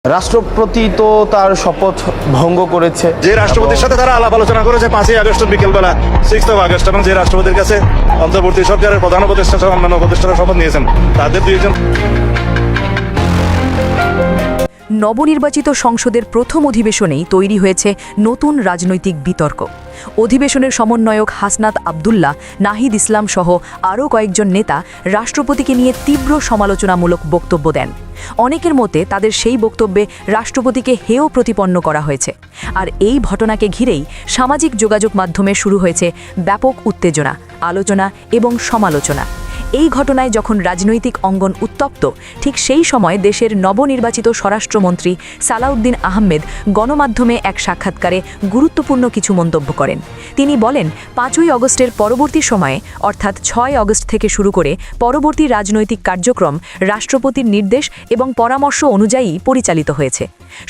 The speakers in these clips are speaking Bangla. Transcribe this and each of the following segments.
রাষ্ট্রপতি তো তার শপথ ভঙ্গ করেছে। যে রাষ্ট্রপতির সাথে তারা আলাপ আলোচনা করেছে 5ই আগস্ট বিকেলবেলা 6 আগস্ট, এবং যে রাষ্ট্রপতির কাছে অন্তর্বর্তী সরকারের প্রধান উপদেষ্টা সহ অন্যান্য উপদেষ্টারা শপথ নিয়েছেন, তাদের দুইজন। নবনির্বাচিত সংসদের প্রথম অধিবেশনেই তৈরি হয়েছে নতুন রাজনৈতিক বিতর্ক। অধিবেশনের সমন্বয়ক হাসনাত আবদুল্লাহ, নাহিদ ইসলাম সহ আরও কয়েকজন নেতা রাষ্ট্রপতিকে নিয়ে তীব্র সমালোচনামূলক বক্তব্য দেন। অনেকের মতে তাদের সেই বক্তব্যে রাষ্ট্রপতিকে হেয় প্রতিপন্ন করা হয়েছে। আর এই ঘটনাকে ঘিরেই সামাজিক যোগাযোগ মাধ্যমে শুরু হয়েছে ব্যাপক উত্তেজনা, আলোচনা এবং সমালোচনা। এই ঘটনায় যখন রাজনৈতিক অঙ্গন উত্তপ্ত, ঠিক সেই সময় দেশের নবনির্বাচিত স্বরাষ্ট্রমন্ত্রী সালাউদ্দিন আহমেদ গণমাধ্যমে এক সাক্ষাৎকারে গুরুত্বপূর্ণ কিছু মন্তব্য করেন। তিনি বলেন, 5ই আগস্টের পরবর্তী সময়ে অর্থাৎ 6 আগস্ট থেকে শুরু করে পরবর্তী রাজনৈতিক কার্যক্রম রাষ্ট্রপতির নির্দেশ এবং পরামর্শ অনুযায়ী পরিচালিত হয়েছে।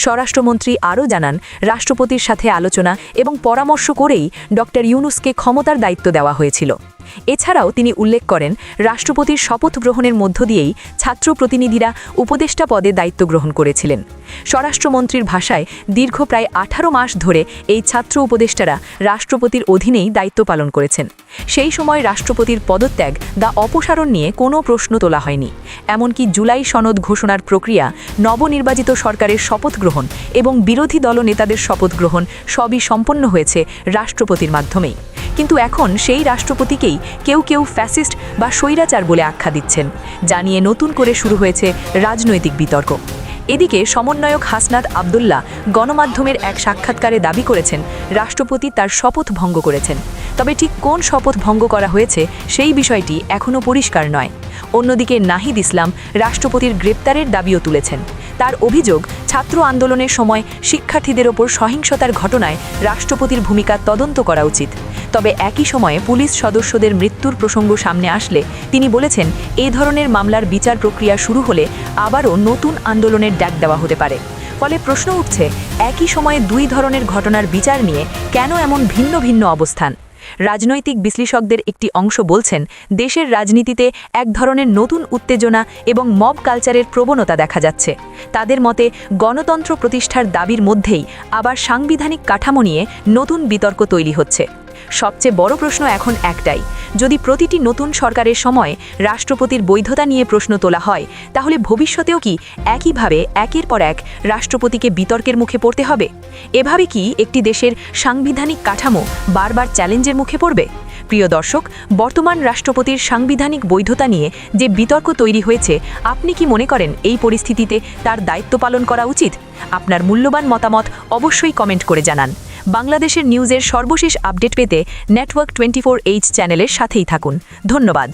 স্বরাষ্ট্রমন্ত্রী আরও জানান, রাষ্ট্রপতির সাথে আলোচনা এবং পরামর্শ করেই ডক্টর ইউনূসকে ক্ষমতার দায়িত্ব দেওয়া হয়েছিল। এছাড়াও তিনি উল্লেখ করেন, রাষ্ট্রপতির শপথ গ্রহণের মধ্য দিয়েই ছাত্র প্রতিনিধিরা উপদেষ্টা পদে দায়িত্ব গ্রহণ করেছিলেন। স্বরাষ্ট্রমন্ত্রীর ভাষায় দীর্ঘ প্রায় 18 মাস ধরে এই ছাত্র উপদেষ্টারা রাষ্ট্রপতির অধীনেই দায়িত্ব পালন করেছেন। সেই সময় রাষ্ট্রপতির পদত্যাগ বা অপসারণ নিয়ে কোনো প্রশ্ন তোলা হয়নি। এমনকি জুলাই সনদ ঘোষণার প্রক্রিয়া, নবনির্বাচিত সরকারের শপথ গ্রহণ এবং বিরোধী দলনেতাদের শপথ গ্রহণ সবই সম্পন্ন হয়েছে রাষ্ট্রপতির মাধ্যমেই। কিন্তু এখন সেই রাষ্ট্রপতিকেই কেউ কেউ ফ্যাসিস্ট বা স্বৈরাচার বলে আখ্যা দিচ্ছেন, যা নিয়ে নতুন করে শুরু হয়েছে রাজনৈতিক বিতর্ক। এদিকে সমন্বয়ক হাসনাত আবদুল্লাহ গণমাধ্যমের এক সাক্ষাৎকারে দাবি করেছেন, রাষ্ট্রপতি তার শপথ ভঙ্গ করেছেন। তবে ঠিক কোন শপথ ভঙ্গ করা হয়েছে সেই বিষয়টি এখনও পরিষ্কার নয়। অন্যদিকে নাহিদ ইসলাম রাষ্ট্রপতির গ্রেপ্তারের দাবিও তুলেছেন। তার অভিযোগ, ছাত্র আন্দোলনের সময় শিক্ষার্থীদের ওপর সহিংসতার ঘটনায় রাষ্ট্রপতির ভূমিকা তদন্ত করা উচিত। তবে একই সময়ে পুলিশ সদস্যদের মৃত্যুর প্রসঙ্গ সামনে আসলে তিনি বলেছেন, এই ধরনের মামলার বিচার প্রক্রিয়া শুরু হলে আবারও নতুন আন্দোলনের ডাক দেওয়া হতে পারে। ফলে প্রশ্ন উঠছে, একই সময়ে দুই ধরনের ঘটনার বিচার নিয়ে কেন এমন ভিন্ন ভিন্ন অবস্থান? রাজনৈতিক বিশ্লেষকদের একটি অংশ বলছেন, দেশের রাজনীতিতে এক ধরনের নতুন উত্তেজনা এবং মব কালচারের প্রবণতা দেখা যাচ্ছে। তাদের মতে, গণতন্ত্র প্রতিষ্ঠার দাবির মধ্যেই আবার সাংবিধানিক কাঠামো নিয়ে নতুন বিতর্ক তৈরি হচ্ছে। সবচেয়ে বড় প্রশ্ন এখন একটাই, যদি প্রতিটি নতুন সরকারের সময় রাষ্ট্রপতির বৈধতা নিয়ে প্রশ্ন তোলা হয়, তাহলে ভবিষ্যতেও কি একইভাবে একের পর এক রাষ্ট্রপতিকে বিতর্কের মুখে পড়তে হবে? এভাবে কি একটি দেশের সাংবিধানিক কাঠামো বারবার চ্যালেঞ্জের মুখে পড়বে? প্রিয় দর্শক, বর্তমান রাষ্ট্রপতির সাংবিধানিক বৈধতা নিয়ে যে বিতর্ক তৈরি হয়েছে, আপনি কি মনে করেন এই পরিস্থিতিতে তার দায়িত্ব পালন করা উচিত? আপনার মূল্যবান মতামত অবশ্যই কমেন্ট করে জানান। বাংলাদেশের নিউজের সর্বশেষ আপডেট পেতে নেটওয়ার্ক 24H চ্যানেলের সাথেই থাকুন। ধন্যবাদ।